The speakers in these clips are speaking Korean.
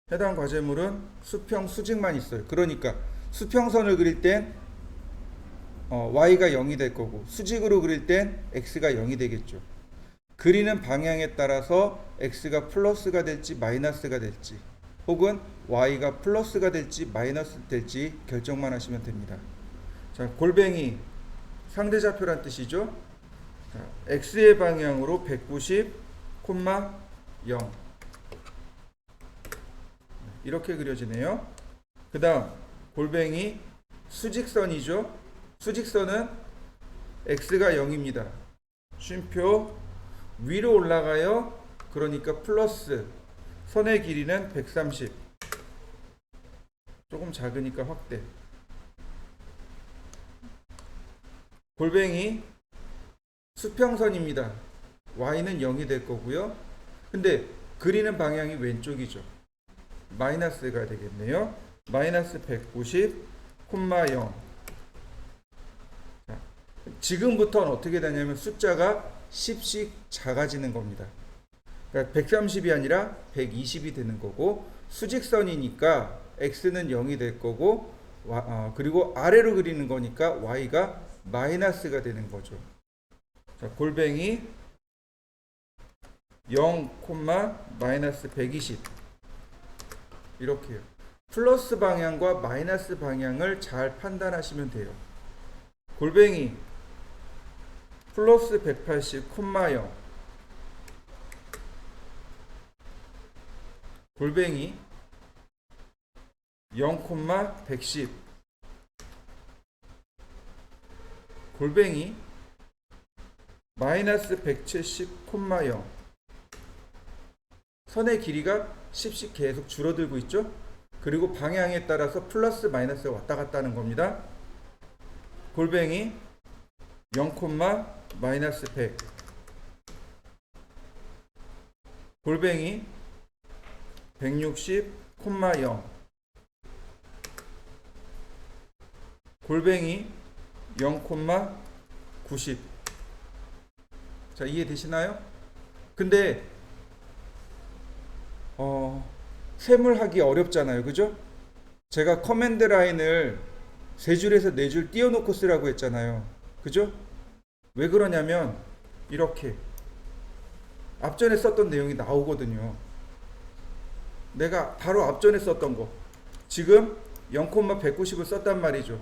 해당 과제물은 수평 수직만 있어요. 그러니까 수평선을 그릴 땐 y가 0이 될 거고, 수직으로 그릴 땐 x가 0이 되겠죠. 그리는 방향에 따라서 x가 플러스가 될지 마이너스가 될지, 혹은 y가 플러스가 될지 마이너스 될지 결정만 하시면 됩니다. 자, 골뱅이 상대좌표란 뜻이죠. 자, x의 방향으로 190, 0 이렇게 그려지네요. 그 다음 골뱅이 수직선이죠. 수직선은 x가 0입니다. 쉼표 위로 올라가요. 그러니까 플러스, 선의 길이는 130, 조금 작으니까 확대. 골뱅이 수평선입니다. y는 0이 될 거고요. 근데 그리는 방향이 왼쪽이죠. 마이너스가 되겠네요. 마이너스 190, 0. 자, 지금부터는 어떻게 되냐면 숫자가 10씩 작아지는 겁니다. 그러니까 130이 아니라 120이 되는 거고, 수직선이니까 x는 0이 될 거고, 그리고 아래로 그리는 거니까 y가 마이너스가 되는 거죠. 자, 골뱅이 0, 마이너스 120 이렇게요. 플러스 방향과 마이너스 방향을 잘 판단하시면 돼요. 골뱅이 플러스 180, 0 골뱅이 0, 110 골뱅이 마이너스 170, 0 선의 길이가 10씩 계속 줄어들고 있죠. 그리고 방향에 따라서 플러스 마이너스가 왔다 갔다 하는 겁니다. 골뱅이 0, 마이너스 100 골뱅이 160, 0 골뱅이 0, 90. 자, 이해되시나요? 근데 셈을 하기 어렵잖아요. 그죠? 제가 커맨드 라인을 3줄에서 4줄 띄워놓고 쓰라고 했잖아요. 그죠? 왜 그러냐면 이렇게 앞전에 썼던 내용이 나오거든요. 내가 바로 앞전에 썼던 거 지금 0,190을 썼단 말이죠.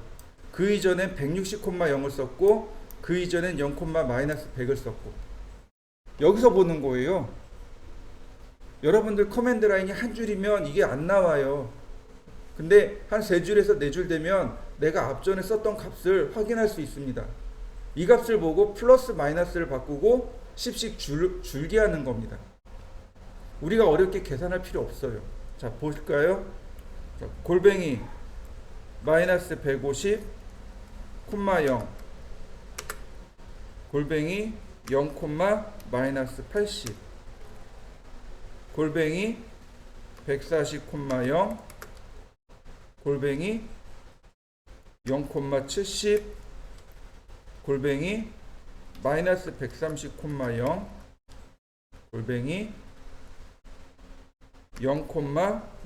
그 이전엔 160, 0을 썼고, 그 이전엔 0, 마이너스 100을 썼고, 여기서 보는 거예요. 여러분들 커맨드 라인이 한 줄이면 이게 안 나와요. 근데 한 3줄에서 4줄 되면 내가 앞전에 썼던 값을 확인할 수 있습니다. 이 값을 보고 플러스 마이너스를 바꾸고 10씩 줄게 하는 겁니다. 우리가 어렵게 계산할 필요 없어요. 자, 볼까요? 자, 골뱅이 마이너스 150, 0 골뱅이 0, 마이너스 80 골뱅이 140, 0 골뱅이 0, 70 골뱅이 마이너스 130, 0 골뱅이 0,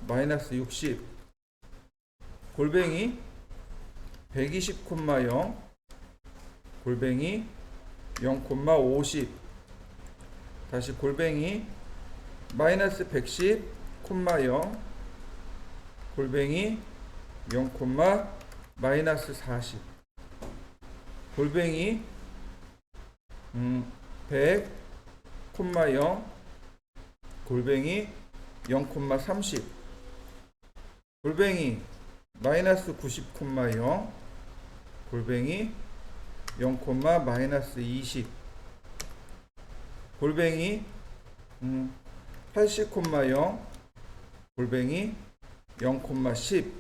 마이너스 60 골뱅이 120, 0 골뱅이 0, 50 다시 골뱅이 마이너스 110, 0 골뱅이 0, 마이너스 40 골뱅이 100, 0 골뱅이 0, 30 골뱅이 마이너스 90, 0 골뱅이 0, 마이너스 20 골뱅이 80, 0 골뱅이 0, 10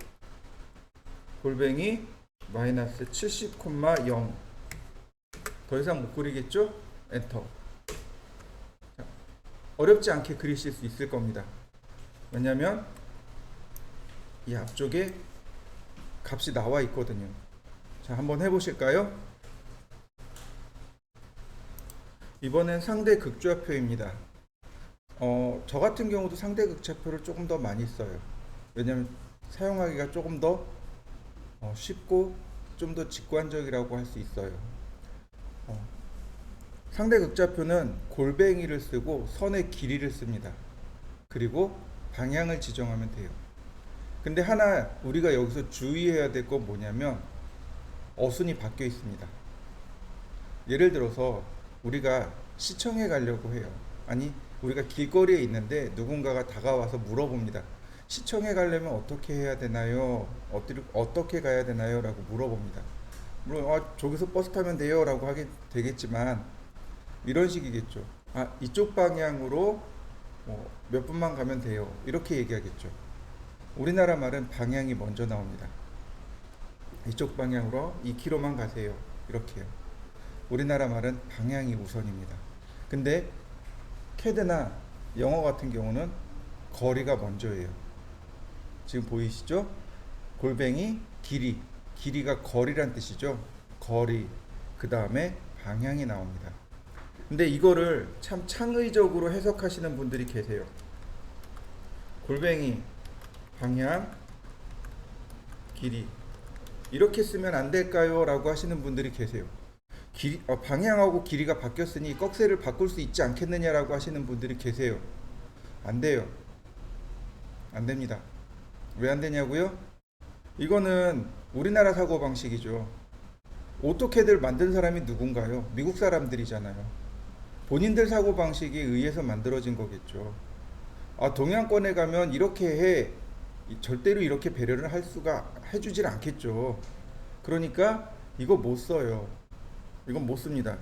골뱅이 마이너스 70, 0 더 이상 못 그리겠죠? 엔터. 자, 어렵지 않게 그리실 수 있을 겁니다. 왜냐면 이 앞쪽에 값이 나와 있거든요. 자, 한번 해보실까요? 이번엔 상대 극좌표입니다. 저 같은 경우도 상대 극좌표를 조금 더 많이 써요. 왜냐면 사용하기가 조금 더 쉽고 좀 더 직관적이라고 할 수 있어요. 어, 상대 극좌표는 골뱅이를 쓰고 선의 길이를 씁니다. 그리고 방향을 지정하면 돼요. 근데 하나 우리가 여기서 주의해야 될 건 뭐냐면 어순이 바뀌어 있습니다. 예를 들어서 우리가 시청에 가려고 해요. 아니, 우리가 길거리에 있는데 누군가가 다가와서 물어봅니다. 시청에 가려면 어떻게 해야 되나요? 어떻게 가야 되나요? 라고 물어봅니다. 물론 저기서 버스 타면 돼요 라고 하게 되겠지만 이런 식이겠죠. 이쪽 방향으로 몇 분만 가면 돼요. 이렇게 얘기하겠죠. 우리나라 말은 방향이 먼저 나옵니다. 이쪽 방향으로 2km만 가세요. 이렇게요. 우리나라 말은 방향이 우선입니다. 근데 캐드나 영어 같은 경우는 거리가 먼저예요. 지금 보이시죠? 골뱅이 길이. 길이가 거리란 뜻이죠. 거리. 그 다음에 방향이 나옵니다. 근데 이거를 참 창의적으로 해석하시는 분들이 계세요. 골뱅이, 방향, 길이. 이렇게 쓰면 안 될까요? 라고 하시는 분들이 계세요. 방향하고 길이가 바뀌었으니 꺽쇠를 바꿀 수 있지 않겠느냐라고 하시는 분들이 계세요. 안 돼요. 안 됩니다. 왜 안 되냐고요? 이거는 우리나라 사고방식이죠. 오토캐드를 만든 사람이 누군가요? 미국 사람들이잖아요. 본인들 사고방식에 의해서 만들어진 거겠죠. 동양권에 가면 이렇게 해. 절대로 이렇게 배려를 해주질 않겠죠. 그러니까 이거 못 써요. 이건 못 씁니다.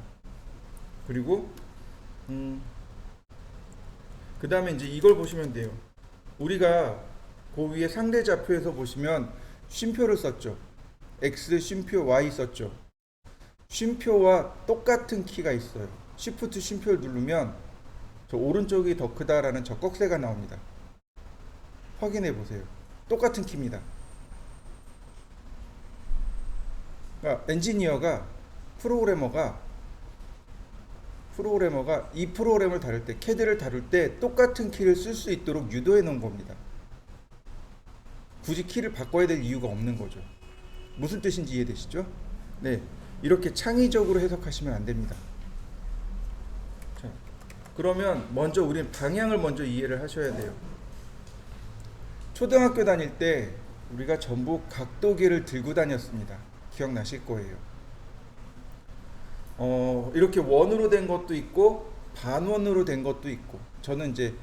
그리고 그 다음에 이제 이걸 보시면 돼요. 우리가 그 위에 상대 좌표에서 보시면 쉼표를 썼죠. X 쉼표, Y 썼죠. 쉼표와 똑같은 키가 있어요. Shift 쉼표를 누르면 저 오른쪽이 더 크다라는 저 꺽쇠가 나옵니다. 확인해 보세요. 똑같은 키입니다. 그러니까 프로그래머가 이 프로그램을 다룰 때, 캐드를 다룰 때 똑같은 키를 쓸 수 있도록 유도해 놓은 겁니다. 굳이 키를 바꿔야 될 이유가 없는 거죠. 무슨 뜻인지 이해되시죠? 네, 이렇게 창의적으로 해석하시면 안 됩니다. 자, 그러면 먼저 우리는 방향을 먼저 이해를 하셔야 돼요. 초등학교 다닐 때 우리가 전부 각도기를 들고 다녔습니다. 기억나실 거예요. 이렇게 원으로 된 것도 있고 반원으로 된 것도 있고, 저는 이제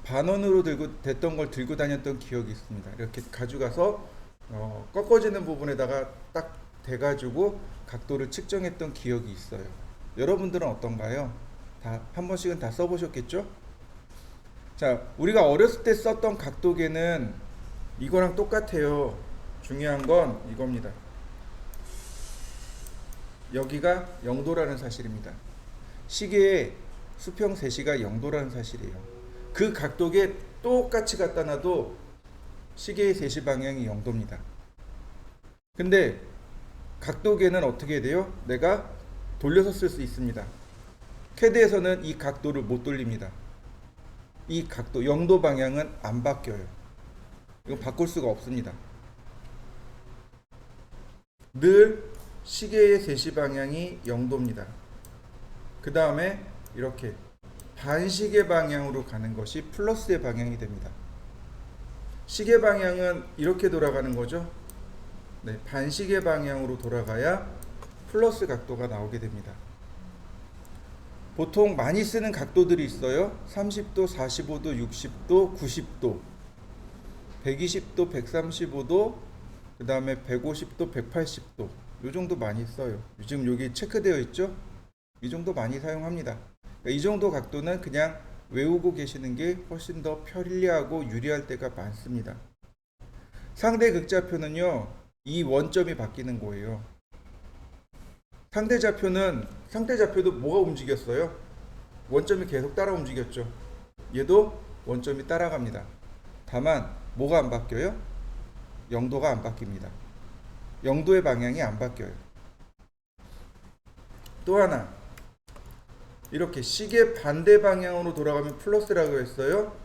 반원으로 됐던 걸 들고 다녔던 기억이 있습니다. 이렇게 가져가서 꺾어지는 부분에다가 딱 대가지고 각도를 측정했던 기억이 있어요. 여러분들은 어떤가요? 다 한 번씩은 다 써보셨겠죠? 자, 우리가 어렸을 때 썼던 각도계는 이거랑 똑같아요. 중요한 건 이겁니다. 여기가 0도라는 사실입니다. 시계의 수평 세시가 0도라는 사실이에요. 그 각도계 똑같이 갖다 놔도 시계의 세시 방향이 0도입니다. 근데 각도계는 어떻게 돼요? 내가 돌려서 쓸 수 있습니다. 캐드에서는 이 각도를 못 돌립니다. 이 각도 0도 방향은 안 바뀌어요. 이거 바꿀 수가 없습니다. 늘 시계의 세시 방향이 0도입니다. 그 다음에 이렇게 반시계 방향으로 가는 것이 플러스의 방향이 됩니다. 시계 방향은 이렇게 돌아가는 거죠. 네, 반시계 방향으로 돌아가야 플러스 각도가 나오게 됩니다. 보통 많이 쓰는 각도들이 있어요. 30도, 45도, 60도, 90도, 120도, 135도, 그 다음에 150도, 180도. 이 정도 많이 써요. 지금 여기 체크되어 있죠? 이 정도 많이 사용합니다. 그러니까 이 정도 각도는 그냥 외우고 계시는 게 훨씬 더 편리하고 유리할 때가 많습니다. 상대 극좌표는요, 이 원점이 바뀌는 거예요. 상대 좌표도 뭐가 움직였어요? 원점이 계속 따라 움직였죠. 얘도 원점이 따라갑니다. 다만 뭐가 안 바뀌어요? 0도가 안 바뀝니다. 0도의 방향이 안 바뀌어요. 또 하나, 이렇게 시계 반대 방향으로 돌아가면 플러스라고 했어요.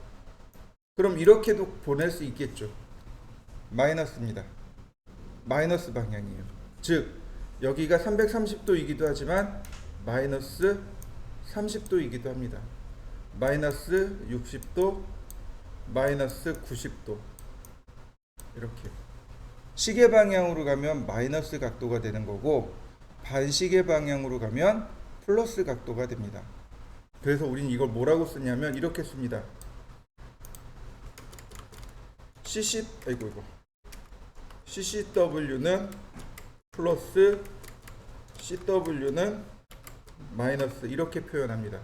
그럼 이렇게도 보낼 수 있겠죠. 마이너스입니다. 마이너스 방향이에요. 즉 여기가 330도이기도 하지만 마이너스 30도이기도 합니다. 마이너스 60도, 마이너스 90도. 이렇게 시계 방향으로 가면 마이너스 각도가 되는 거고, 반시계 방향으로 가면 플러스 각도가 됩니다. 그래서 우린 이걸 뭐라고 쓰냐면 이렇게 씁니다. CCW는 플러스, CW는 마이너스, 이렇게 표현합니다.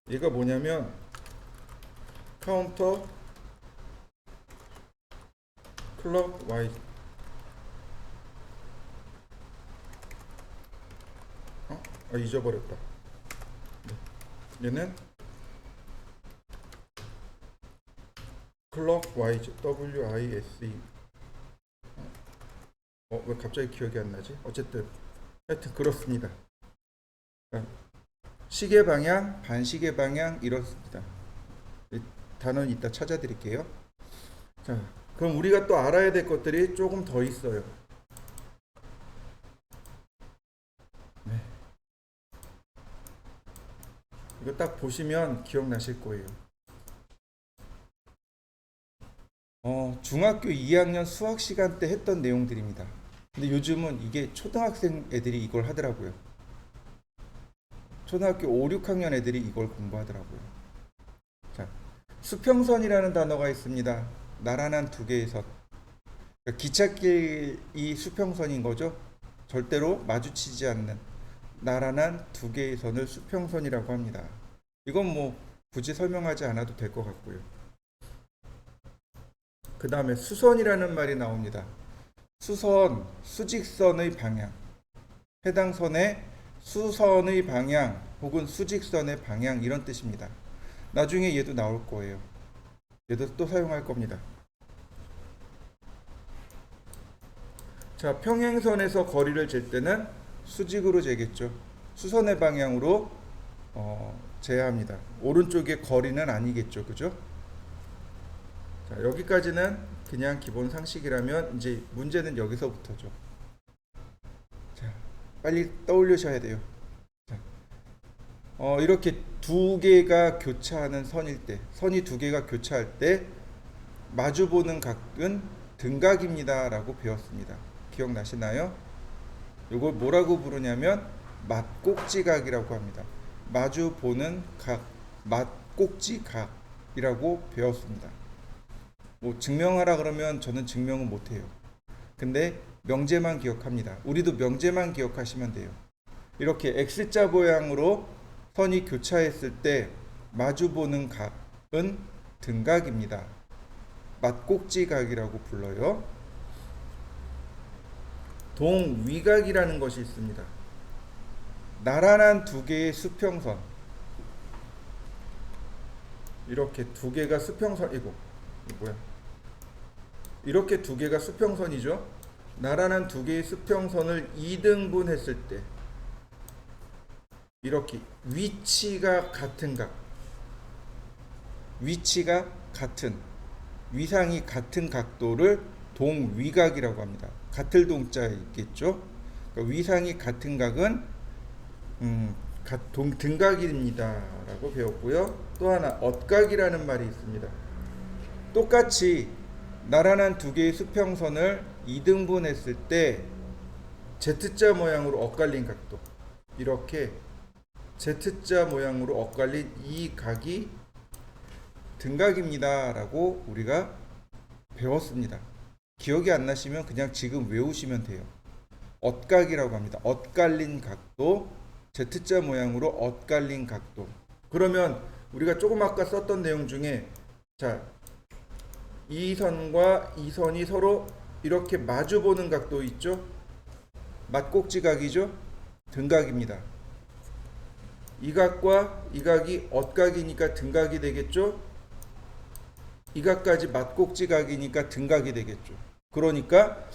얘가 뭐냐면 카운터 클럭 와이즈. 잊어버렸다. 얘는 클럭 와이즈, WISE. 왜 갑자기 기억이 안 나지? 어쨌든 하여튼 그렇습니다. 시계 방향, 반시계 방향 이렇습니다. 단어는 이따 찾아드릴게요. 자, 그럼 우리가 또 알아야 될 것들이 조금 더 있어요. 네. 이거 딱 보시면 기억나실 거예요. 중학교 2학년 수학 시간 때 했던 내용들입니다. 근데 요즘은 이게 초등학생 애들이 이걸 하더라고요. 초등학교 5, 6학년 애들이 이걸 공부하더라고요. 자, 수평선이라는 단어가 있습니다. 나란한 두 개의 선. 그러니까 기찻길이 수평선인 거죠. 절대로 마주치지 않는 나란한 두 개의 선을 수평선이라고 합니다. 이건 뭐 굳이 설명하지 않아도 될 것 같고요. 그 다음에 수선이라는 말이 나옵니다. 수선, 수직선의 방향. 해당 선의 수선의 방향 혹은 수직선의 방향, 이런 뜻입니다. 나중에 얘도 나올 거예요. 얘도 또 사용할 겁니다. 자, 평행선에서 거리를 잴 때는 수직으로 재겠죠. 수선의 방향으로 재야 합니다. 오른쪽의 거리는 아니겠죠. 그죠? 자, 여기까지는 그냥 기본 상식이라면 이제 문제는 여기서부터죠. 자, 빨리 떠올리셔야 돼요. 자, 이렇게 두 개가 교차하는 선일 때, 선이 두 개가 교차할 때 마주보는 각은 등각입니다 라고 배웠습니다. 기억나시나요? 이걸 뭐라고 부르냐면 맞꼭지각이라고 합니다. 마주보는 각, 맞꼭지각이라고 배웠습니다. 뭐 증명하라 그러면 저는 증명은 못해요. 근데 명제만 기억합니다. 우리도 명제만 기억하시면 돼요. 이렇게 X자 모양으로 선이 교차했을 때 마주보는 각은 등각입니다. 맞꼭지각이라고 불러요. 동위각이라는 것이 있습니다. 나란한 두 개의 수평선. 이렇게 두 개가 수평선이고, 뭐야? 이렇게 두 개가 수평선이죠. 나란한 두 개의 수평선을 2등분 했을 때 이렇게 위치가 같은 각, 위치가 같은, 위상이 같은 각도를 동위각이라고 합니다. 같을 동자에 있겠죠. 그러니까 위상이 같은 각은 등각입니다 라고 배웠고요. 또 하나 엇각이라는 말이 있습니다. 똑같이 나란한 두 개의 수평선을 2등분 했을 때 Z자 모양으로 엇갈린 각도, 이렇게 Z자 모양으로 엇갈린 이 각이 등각입니다 라고 우리가 배웠습니다. 기억이 안 나시면 그냥 지금 외우시면 돼요. 엇각이라고 합니다. 엇갈린 각도, Z자 모양으로 엇갈린 각도. 그러면 우리가 조금 아까 썼던 내용 중에, 자, 이 선과 이 선이 서로 이렇게 마주보는 각도 있죠? 맞꼭지각이죠? 등각입니다. 이 각과 이 각이 엇각이니까 등각이 되겠죠? 이 각까지 맞꼭지각이니까 등각이 되겠죠. 그러니까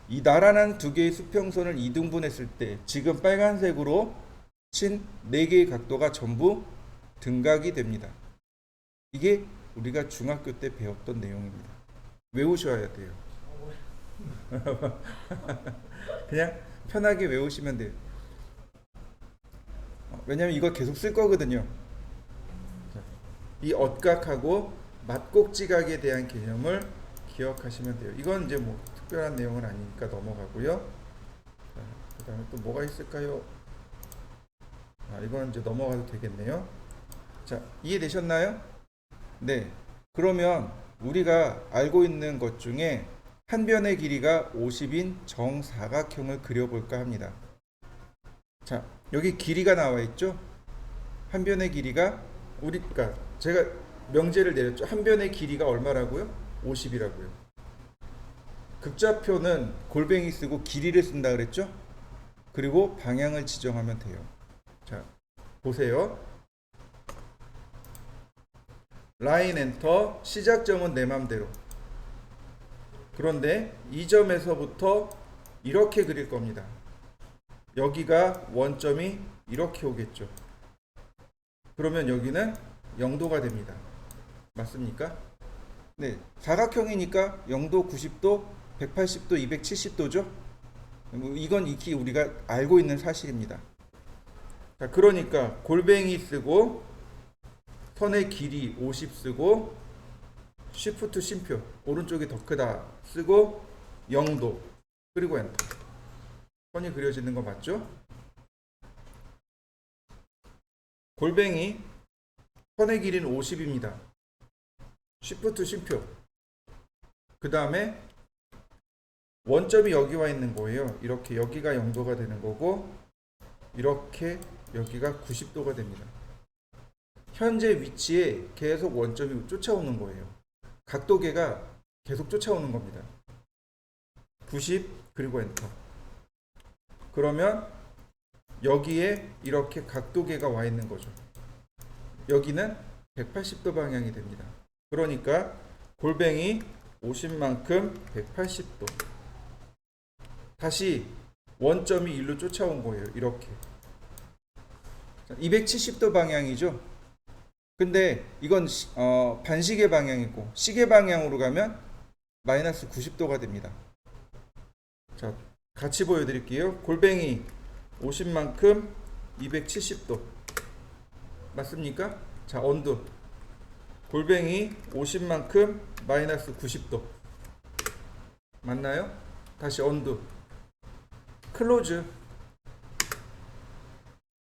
이 나란한 두 개의 수평선을 2등분했을 때 지금 빨간색으로 친 4개의 각도가 전부 등각이 됩니다. 이게 우리가 중학교 때 배웠던 내용입니다. 외우셔야 돼요. 그냥 편하게 외우시면 돼요. 왜냐면 이거 계속 쓸 거거든요. 이 얻각하고 맞곡지각에 대한 개념을 기억하시면 돼요. 이건 이제 뭐 특별한 내용은 아니니까 넘어가고요. 그 다음에 또 뭐가 있을까요? 이건 이제 넘어가도 되겠네요. 자, 이해되셨나요? 네. 그러면 우리가 알고 있는 것 중에 한 변의 길이가 50인 정사각형을 그려볼까 합니다. 자, 여기 길이가 나와 있죠? 한 변의 길이가 그러니까 제가 명제를 내렸죠. 한 변의 길이가 얼마라고요? 50이라고요. 극좌표는 골뱅이 쓰고 길이를 쓴다 그랬죠? 그리고 방향을 지정하면 돼요. 자, 보세요. 라인 엔터, 시작점은 내 맘대로. 그런데 이 점에서부터 이렇게 그릴 겁니다. 여기가 원점이 이렇게 오겠죠. 그러면 여기는 0도가 됩니다. 맞습니까? 네, 사각형이니까 0도, 90도, 180도, 270도죠. 이건 익히 우리가 알고 있는 사실입니다. 자, 그러니까 골뱅이 쓰고 선의 길이 50 쓰고 쉬프트 쉼표 오른쪽이 더 크다 쓰고 0도 그리고 엔터. 선이 그려지는 거 맞죠? 골뱅이 선의 길이는 50입니다. 쉬프트 쉼표. 그 다음에 원점이 여기 와 있는 거예요. 이렇게 여기가 0도가 되는 거고 이렇게 여기가 90도가 됩니다. 현재 위치에 계속 원점이 쫓아오는 거예요. 각도계가 계속 쫓아오는 겁니다. 90 그리고 엔터. 그러면 여기에 이렇게 각도계가 와 있는 거죠. 여기는 180도 방향이 됩니다. 그러니까 골뱅이 50만큼 180도. 다시 원점이 일로 쫓아온 거예요. 이렇게 270도 방향이죠. 근데 이건 반시계 방향이고 시계 방향으로 가면 마이너스 90도가 됩니다. 자, 같이 보여드릴게요. 골뱅이 50만큼 270도 맞습니까? 자, 언두 골뱅이 50만큼 마이너스 90도 맞나요? 다시 언두 클로즈.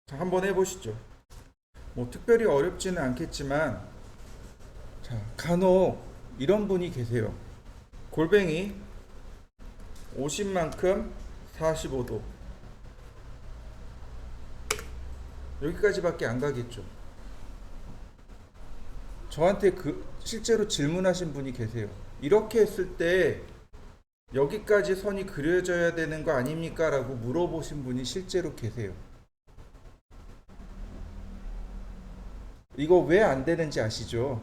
자, 한번 해보시죠. 뭐 특별히 어렵지는 않겠지만 자, 간혹 이런 분이 계세요. 골뱅이 50만큼 45도 여기까지밖에 안 가겠죠. 저한테 실제로 질문하신 분이 계세요. 이렇게 했을 때 여기까지 선이 그려져야 되는 거 아닙니까? 라고 물어보신 분이 실제로 계세요. 이거 왜 안 되는지 아시죠?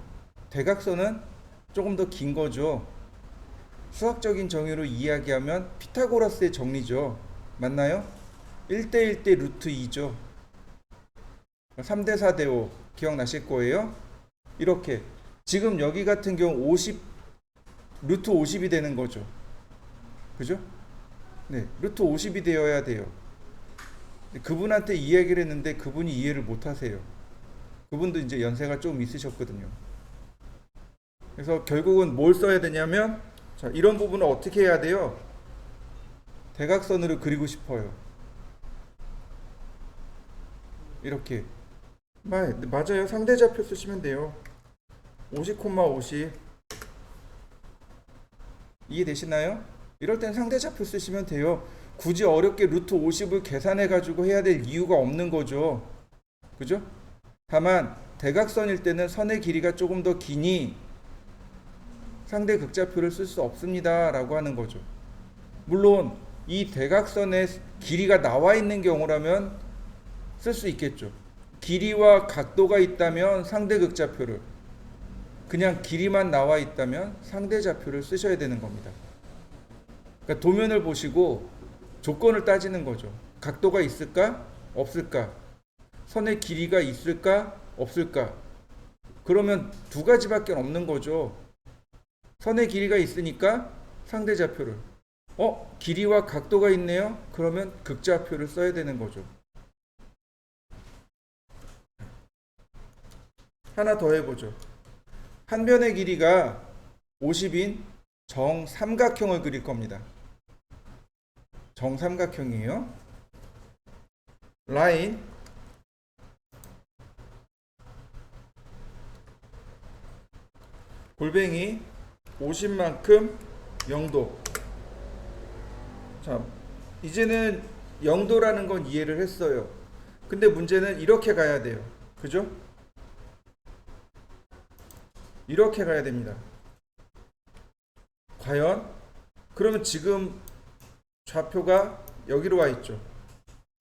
대각선은 조금 더 긴 거죠. 수학적인 정의로 이야기하면 피타고라스의 정리죠. 맞나요? 1대 1대 루트 2죠. 3대 4대 5 기억나실 거예요. 이렇게 지금 여기 같은 경우 50 루트 50이 되는 거죠. 그죠? 네, 루트 50이 되어야 돼요. 그분한테 이야기를 했는데 그분이 이해를 못 하세요. 그분도 이제 연세가 좀 있으셨거든요. 그래서 결국은 뭘 써야 되냐면 자, 이런 부분을 어떻게 해야 돼요? 대각선으로 그리고 싶어요. 이렇게 맞아요. 상대좌표 쓰시면 돼요. 50,50 이해되시나요? 이럴 땐 상대좌표 쓰시면 돼요. 굳이 어렵게 루트 50을 계산해 가지고 해야 될 이유가 없는 거죠. 그죠? 다만 대각선일 때는 선의 길이가 조금 더 기니 상대 극좌표를 쓸 수 없습니다 라고 하는 거죠. 물론 이 대각선의 길이가 나와 있는 경우라면 쓸 수 있겠죠. 길이와 각도가 있다면 상대 극좌표를, 그냥 길이만 나와 있다면 상대 좌표를 쓰셔야 되는 겁니다. 그러니까 도면을 보시고 조건을 따지는 거죠. 각도가 있을까? 없을까? 선의 길이가 있을까 없을까? 그러면 두 가지밖에 없는 거죠. 선의 길이가 있으니까 상대좌표를, 길이와 각도가 있네요. 그러면 극좌표를 써야 되는 거죠. 하나 더 해보죠. 한 변의 길이가 50인 정삼각형을 그릴 겁니다. 정삼각형이에요. 라인 골뱅이 50만큼 0도. 자, 이제는 0도라는 건 이해를 했어요. 근데 문제는 이렇게 가야 돼요. 그죠? 이렇게 가야 됩니다. 과연? 그러면 지금 좌표가 여기로 와 있죠.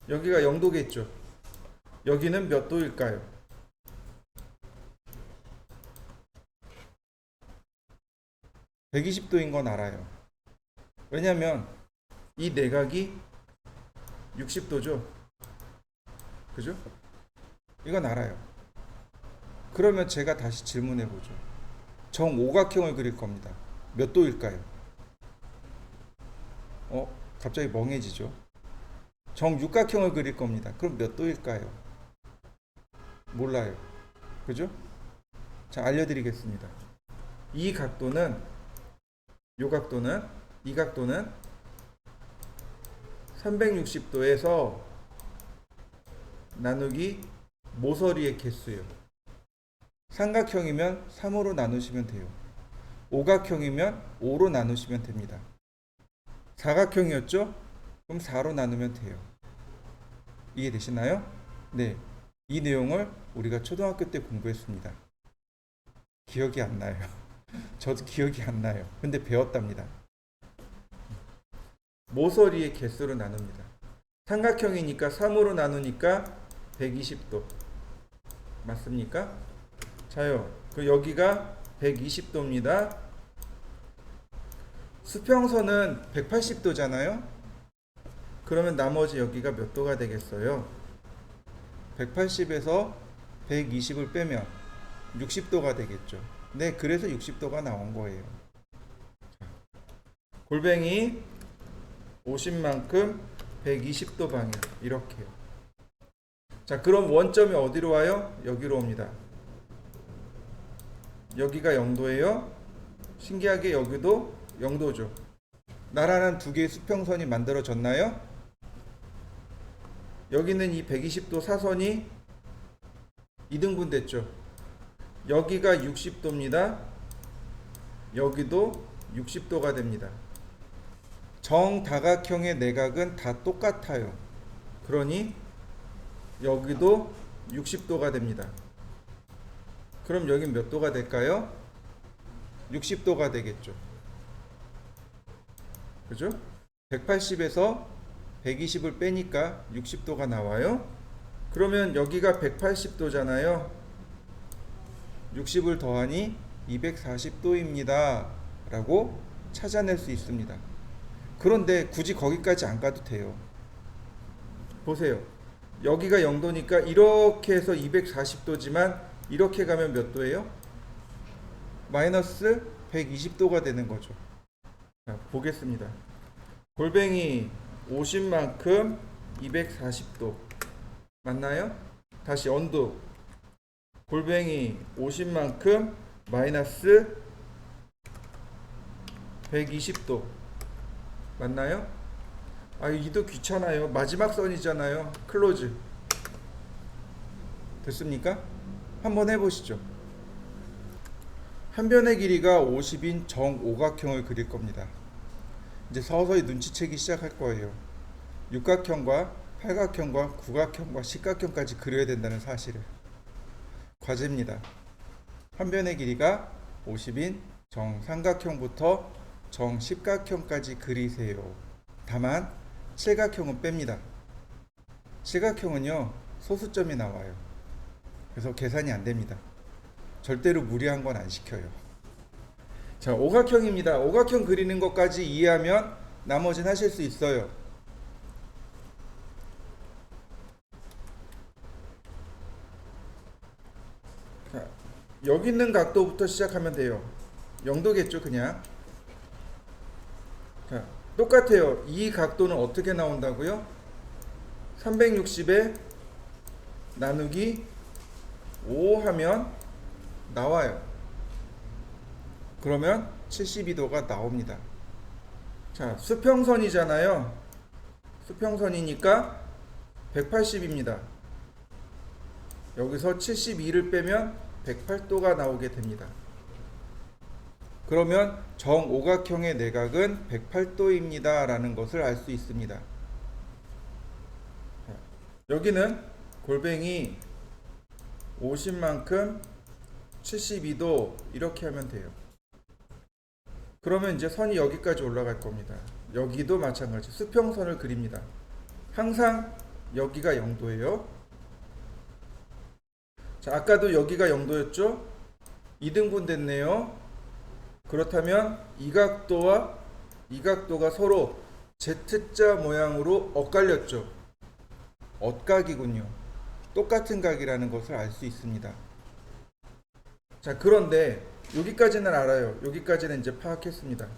여기가 0도겠죠. 여기는 몇 도일까요? 120도인 건 알아요. 왜냐면 이 내각이 60도죠. 그죠? 이건 알아요. 그러면 제가 다시 질문해 보죠. 정오각형을 그릴 겁니다. 몇 도일까요? 갑자기 멍해지죠. 정육각형을 그릴 겁니다. 그럼 몇 도일까요? 몰라요. 그죠? 자, 알려드리겠습니다. 이 각도는, 이 각도는 360도에서 나누기 모서리의 개수예요. 삼각형이면 3으로 나누시면 돼요. 오각형이면 5로 나누시면 됩니다. 사각형이었죠? 그럼 4로 나누면 돼요. 이해되시나요? 네. 이 내용을 우리가 초등학교 때 공부했습니다. 기억이 안 나요. 저도 기억이 안 나요. 근데 배웠답니다. 모서리의 개수로 나눕니다. 삼각형이니까 3으로 나누니까 120도. 맞습니까? 자요. 그 여기가 120도입니다. 수평선은 180도잖아요. 그러면 나머지 여기가 몇 도가 되겠어요? 180에서 120을 빼면 60도가 되겠죠. 네, 그래서 60도가 나온 거예요. 자, 골뱅이 50만큼 120도 방향. 이렇게요. 자, 그럼 원점이 어디로 와요? 여기로 옵니다. 여기가 0도예요. 신기하게 여기도 0도죠. 나라는 두 개의 수평선이 만들어졌나요? 여기는 이 120도 사선이 2등분 됐죠. 여기가 60도입니다. 여기도 60도가 됩니다. 정다각형의 내각은 다 똑같아요. 그러니 여기도 60도가 됩니다. 그럼 여긴 몇 도가 될까요? 60도가 되겠죠. 그죠? 180에서 120을 빼니까 60도가 나와요. 그러면 여기가 180도잖아요. 60을 더하니 240도입니다. 라고 찾아낼 수 있습니다. 그런데 굳이 거기까지 안 가도 돼요. 보세요. 여기가 0도니까 이렇게 해서 240도지만 이렇게 가면 몇 도예요? 마이너스 120도가 되는 거죠. 자, 보겠습니다. 골뱅이 50만큼 240도 맞나요? 다시 언두. 골뱅이 50만큼 마이너스 120도 맞나요? 이도 귀찮아요. 마지막 선이잖아요. 클로즈. 됐습니까? 한번 해보시죠. 한 변의 길이가 50인 정오각형을 그릴 겁니다. 이제 서서히 눈치채기 시작할 거예요. 육각형과 팔각형과 구각형과 십각형까지 그려야 된다는 사실을. 과제입니다. 한 변의 길이가 50인 정삼각형부터 정십각형까지 그리세요. 다만 칠각형은 뺍니다. 칠각형은요, 소수점이 나와요. 그래서 계산이 안 됩니다. 절대로 무리한 건 안 시켜요. 자, 오각형입니다. 오각형 그리는 것까지 이해하면 나머지는 하실 수 있어요. 여기 있는 각도부터 시작하면 돼요. 0도겠죠 그냥. 자, 똑같아요. 이 각도는 어떻게 나온다고요? 360에 나누기 5 하면 나와요. 그러면 72도가 나옵니다. 자, 수평선이잖아요. 수평선이니까 180입니다. 여기서 72를 빼면 108도가 나오게 됩니다. 그러면 정오각형의 내각은 108도입니다. 라는 것을 알 수 있습니다. 여기는 골뱅이 50만큼 72도 이렇게 하면 돼요. 그러면 이제 선이 여기까지 올라갈 겁니다. 여기도 마찬가지 수평선을 그립니다. 항상 여기가 0도예요. 자, 아까도 여기가 0도였죠? 2등분 됐네요. 그렇다면 이 각도와 이 각도가 서로 Z자 모양으로 엇갈렸죠. 엇각이군요. 똑같은 각이라는 것을 알 수 있습니다. 자, 그런데 여기까지는 알아요. 여기까지는 이제 파악했습니다.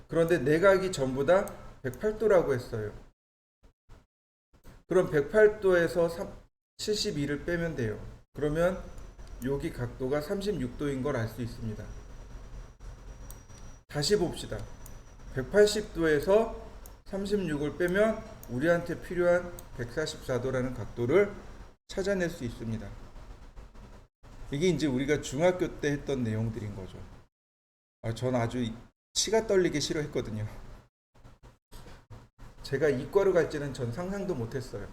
그런데 내각이 전부 다 108도라고 했어요. 그럼 108도에서 72를 빼면 돼요. 그러면 여기 각도가 36도인 걸 알 수 있습니다. 다시 봅시다. 180도에서 36을 빼면 우리한테 필요한 144도라는 각도를 찾아낼 수 있습니다. 이게 이제 우리가 중학교 때 했던 내용들인 거죠. 전 아주 치가 떨리게 싫어했거든요. 제가 이과로 갈지는 전 상상도 못했어요.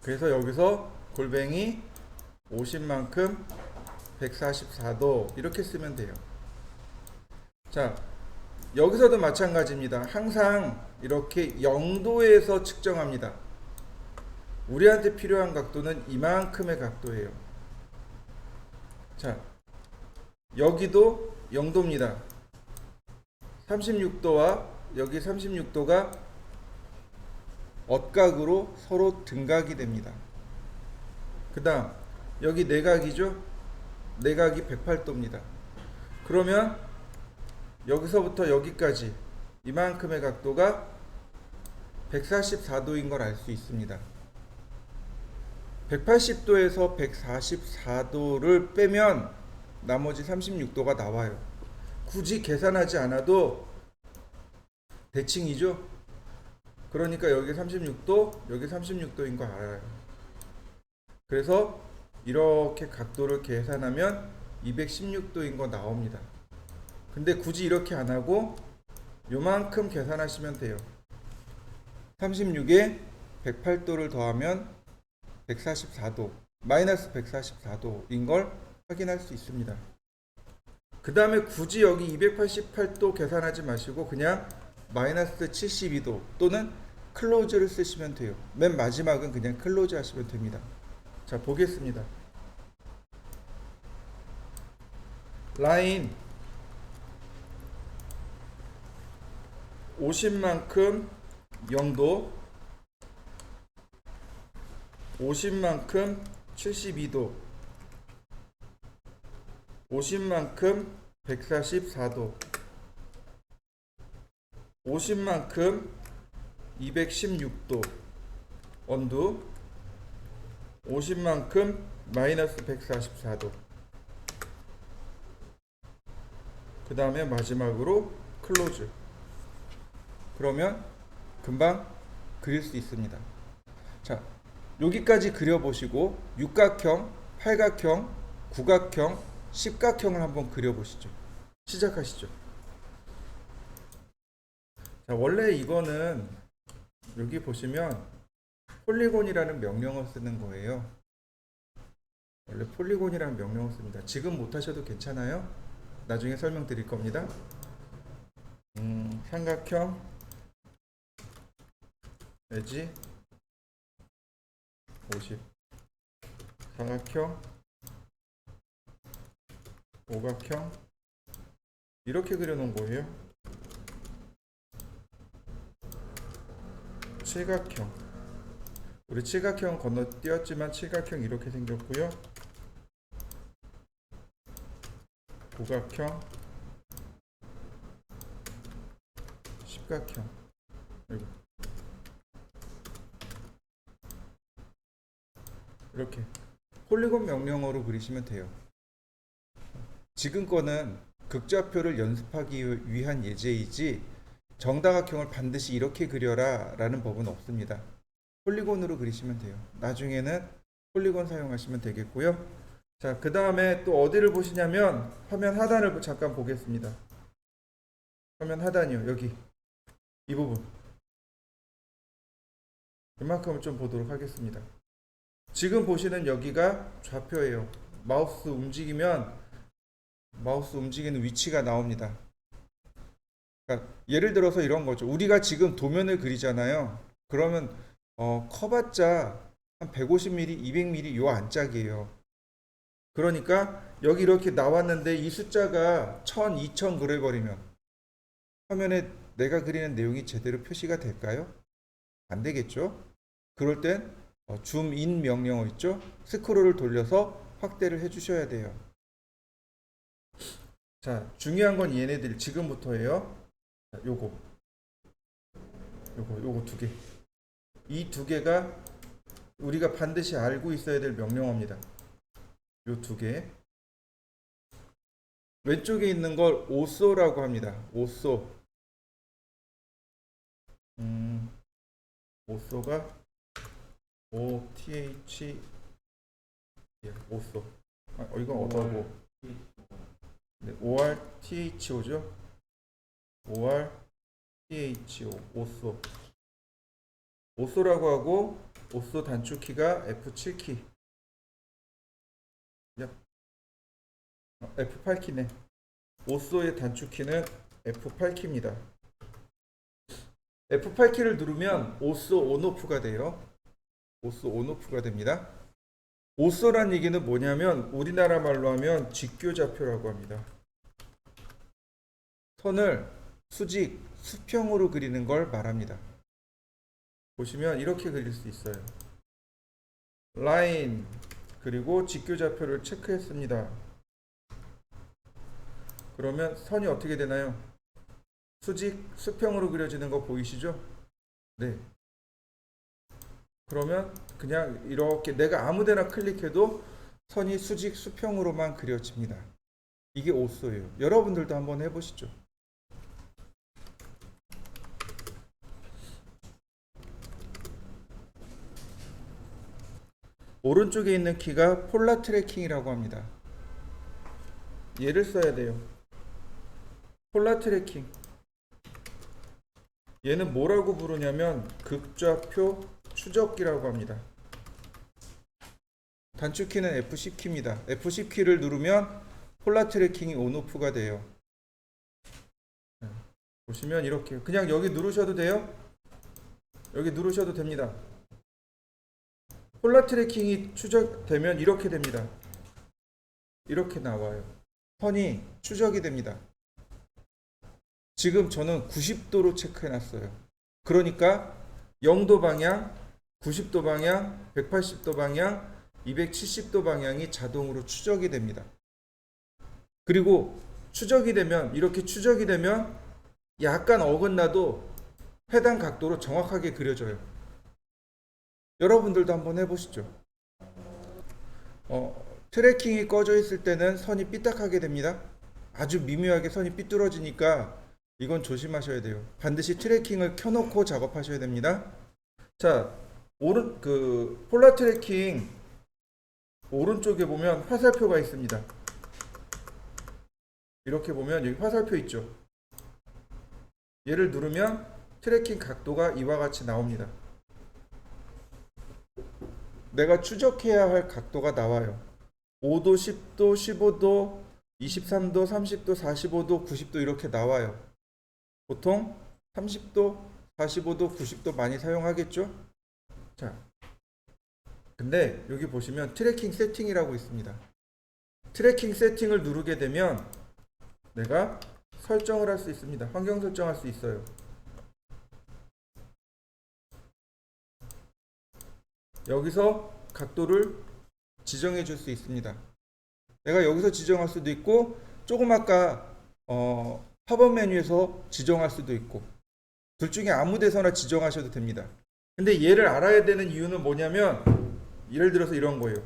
그래서 여기서 골뱅이 50만큼 144도 이렇게 쓰면 돼요. 자, 여기서도 마찬가지입니다. 항상 이렇게 0도에서 측정합니다. 우리한테 필요한 각도는 이만큼의 각도예요. 자, 여기도 0도입니다. 36도와 여기 36도가 엇각으로 서로 등각이 됩니다. 그 다음 여기 내각이죠. 내각이 108도입니다. 그러면 여기서부터 여기까지 이만큼의 각도가 144도인 걸 알 수 있습니다. 180도에서 144도를 빼면 나머지 36도가 나와요. 굳이 계산하지 않아도 대칭이죠. 그러니까 여기 36도, 여기 36도인 거 알아요. 그래서 이렇게 각도를 계산하면 216도인 거 나옵니다. 근데 굳이 이렇게 안 하고 요만큼 계산하시면 돼요. 36에 108도를 더하면 144도, 마이너스 144도인 걸 확인할 수 있습니다. 그 다음에 굳이 여기 288도 계산하지 마시고 그냥 마이너스 72도 또는 클로즈를 쓰시면 돼요. 맨 마지막은 그냥 클로즈 하시면 됩니다. 자, 보겠습니다. 라인 50만큼 0도, 50만큼 72도, 50만큼 144도, 50만큼 216도, 원두 50만큼 마이너스 144도, 그 다음에 마지막으로 클로즈. 그러면 금방 그릴 수 있습니다. 자, 여기까지 그려보시고 육각형, 팔각형, 구각형, 십각형을 한번 그려보시죠. 시작하시죠. 자, 원래 이거는 여기 보시면 폴리곤이라는 명령어 쓰는 거예요. 원래 폴리곤이라는 명령어 씁니다. 지금 못하셔도 괜찮아요. 나중에 설명드릴 겁니다. 삼각형 내지 50, 사각형, 오각형 이렇게 그려놓은 거예요. 칠각형. 우리 칠각형 건너뛰었지만 칠각형 이렇게 생겼고요. 고각형, 십각형. 그리고 이렇게 폴리곤 명령어로 그리시면 돼요. 지금 거는 극좌표를 연습하기 위한 예제이지 정다각형을 반드시 이렇게 그려라 라는 법은 없습니다. 폴리곤으로 그리시면 돼요. 나중에는 폴리곤 사용하시면 되겠고요. 자, 그 다음에 또 어디를 보시냐면 화면 하단을 잠깐 보겠습니다. 화면 하단이요. 여기 이 부분 이만큼을 좀 보도록 하겠습니다. 지금 보시는 여기가 좌표예요. 마우스 움직이면 마우스 움직이는 위치가 나옵니다. 그러니까 예를 들어서 이런 거죠. 우리가 지금 도면을 그리잖아요. 그러면 커봤자 한 150mm, 200mm 요 안짝이에요. 그러니까 여기 이렇게 나왔는데 이 숫자가 1000, 2000 그려버리면 화면에 내가 그리는 내용이 제대로 표시가 될까요? 안 되겠죠? 그럴 땐 줌인 명령어 있죠? 스크롤을 돌려서 확대를 해주셔야 돼요. 자, 중요한 건 얘네들 지금부터예요. 자, 요거 두 개. 이 두 개가 우리가 반드시 알고 있어야 될 명령어입니다. 요 두 개. 왼쪽에 있는 걸 오쏘라고 합니다. 오쏘. 오쏘가 OTH 오쏘. 이건 어떠고? 네, ORTHO죠? ORTHO 오쏘. 오쏘라고 하고 오쏘 단축키가 F7키. F8키네. 오쏘의 단축키는 F8키입니다. F8키를 누르면 오쏘 온오프가 돼요. 오쏘 온오프가 됩니다. 오쏘란 얘기는 뭐냐면 우리나라 말로 하면 직교좌표라고 합니다. 선을 수직, 수평으로 그리는 걸 말합니다. 보시면 이렇게 그릴 수 있어요. 라인 그리고 직교좌표를 체크했습니다. 그러면 선이 어떻게 되나요? 수직, 수평으로 그려지는 거 보이시죠? 네. 그러면 그냥 이렇게 내가 아무데나 클릭해도 선이 수직, 수평으로만 그려집니다. 이게 오쏘예요. 여러분들도 한번 해보시죠. 오른쪽에 있는 키가 폴라 트래킹이라고 합니다. 얘를 써야 돼요. 폴라 트래킹. 얘는 뭐라고 부르냐면 극좌표 추적기라고 합니다. 단축키는 F10키입니다. F10키를 누르면 폴라 트래킹이 온오프가 돼요. 보시면 이렇게 그냥 여기 누르셔도 돼요. 여기 누르셔도 됩니다. 폴라 트래킹이 추적되면 이렇게 됩니다. 이렇게 나와요. 선이 추적이 됩니다. 지금 저는 90도로 체크해놨어요. 그러니까 0도 방향, 90도 방향, 180도 방향, 270도 방향이 자동으로 추적이 됩니다. 그리고 추적이 되면 이렇게 추적이 되면 약간 어긋나도 해당 각도로 정확하게 그려져요. 여러분들도 한번 해보시죠. 트래킹이 꺼져 있을 때는 선이 삐딱하게 됩니다. 아주 미묘하게 선이 삐뚤어지니까 이건 조심하셔야 돼요. 반드시 트래킹을 켜놓고 작업하셔야 됩니다. 자, 폴라 트래킹 오른쪽에 보면 화살표가 있습니다. 이렇게 보면 여기 화살표 있죠. 얘를 누르면 트래킹 각도가 이와 같이 나옵니다. 내가 추적해야 할 각도가 나와요. 5도, 10도, 15도, 23도, 30도, 45도, 90도 이렇게 나와요. 보통 30도, 45도, 90도 많이 사용하겠죠? 자, 근데 여기 보시면 트래킹 세팅이라고 있습니다. 트래킹 세팅을 누르게 되면 내가 설정을 할 수 있습니다. 환경 설정할 수 있어요. 여기서 각도를 지정해 줄 수 있습니다. 내가 여기서 지정할 수도 있고 조금 아까 팝업 메뉴에서 지정할 수도 있고 둘 중에 아무 데서나 지정하셔도 됩니다. 근데 얘를 알아야 되는 이유는 뭐냐면 예를 들어서 이런 거예요.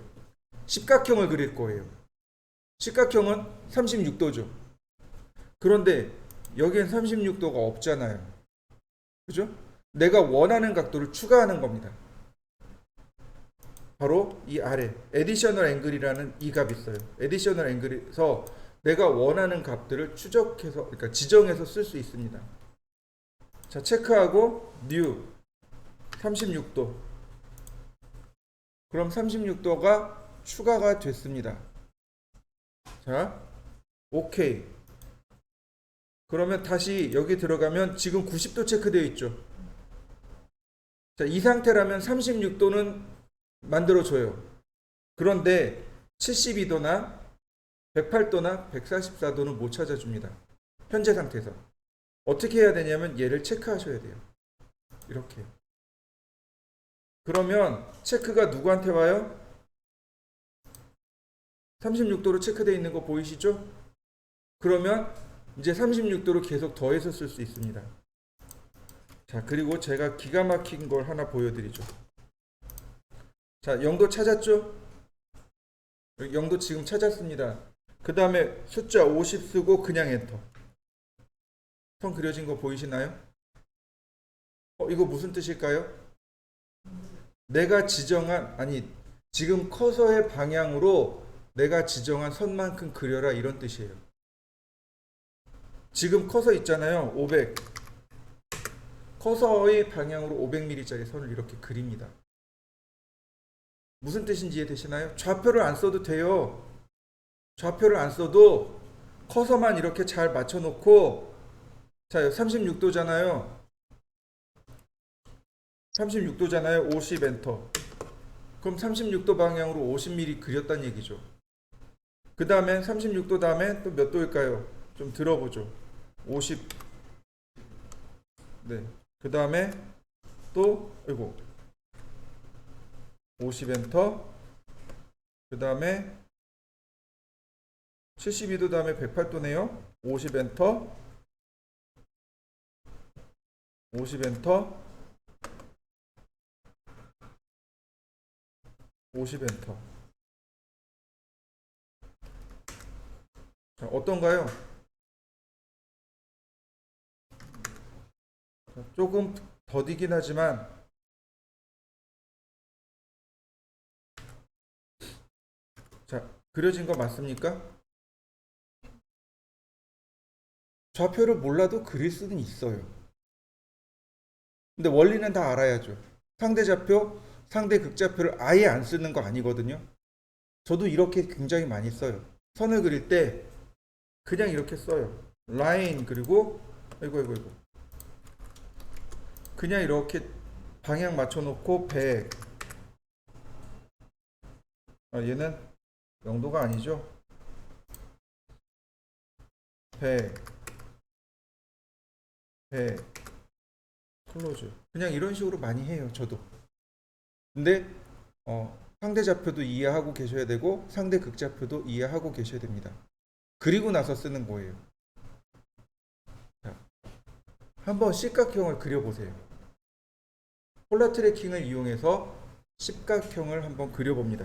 십각형을 그릴 거예요. 십각형은 36도죠. 그런데 여기엔 36도가 없잖아요. 그죠? 내가 원하는 각도를 추가하는 겁니다. 바로 이 아래 additional angle이라는 이 값이 있어요. additional angle에서 내가 원하는 값들을 추적해서 그러니까 지정해서 쓸 수 있습니다. 자, 체크하고 new 36도. 그럼 36도가 추가가 됐습니다. 자, 오케이. 그러면 다시 여기 들어가면 지금 90도 체크되어 있죠. 자, 이 상태라면 36도는 만들어줘요. 그런데 72도나 108도나 144도는 못 찾아줍니다. 현재 상태에서. 어떻게 해야 되냐면 얘를 체크하셔야 돼요. 이렇게. 그러면 체크가 누구한테 와요? 36도로 체크되어 있는 거 보이시죠? 그러면 이제 36도로 계속 더해서 쓸 수 있습니다. 자, 그리고 제가 기가 막힌 걸 하나 보여드리죠. 자, 0도 찾았죠? 0도 지금 찾았습니다. 그 다음에 숫자 50 쓰고 그냥 엔터. 선 그려진 거 보이시나요? 이거 무슨 뜻일까요? 내가 지정한, 아니, 지금 커서의 방향으로 내가 지정한 선만큼 그려라, 이런 뜻이에요. 지금 커서 있잖아요. 500. 커서의 방향으로 500mm짜리 선을 이렇게 그립니다. 무슨 뜻인지 이해되시나요? 좌표를 안 써도 돼요. 좌표를 안 써도 커서만 이렇게 잘 맞춰놓고, 자, 36도잖아요. 36도잖아요. 50 엔터. 그럼 36도 방향으로 50mm 그렸다는 얘기죠. 그 다음에 36도 다음에 또 몇 도일까요? 좀 들어보죠. 50. 네. 그 다음에 또, 아이고. 50 엔터. 그 다음에 72도 다음에 108도네요. 50 엔터. 50 엔터. 50 엔터. 자, 어떤가요? 자, 조금 더디긴 하지만 자, 그려진 거 맞습니까? 좌표를 몰라도 그릴 수는 있어요. 근데 원리는 다 알아야죠. 상대 좌표, 상대 극좌표를 아예 안 쓰는 거 아니거든요. 저도 이렇게 굉장히 많이 써요. 선을 그릴 때 그냥 이렇게 써요. 라인 그리고 이거 그냥 이렇게 방향 맞춰놓고 100. 얘는 0도가 아니죠. 100 클로즈. 그냥 이런 식으로 많이 해요. 저도. 근데 상대 좌표도 이해하고 계셔야 되고 상대 극좌표도 이해하고 계셔야 됩니다. 그리고 나서 쓰는 거예요. 자, 한번 C각형을 그려보세요. 폴라 트래킹을 이용해서 십각형을 한번 그려봅니다.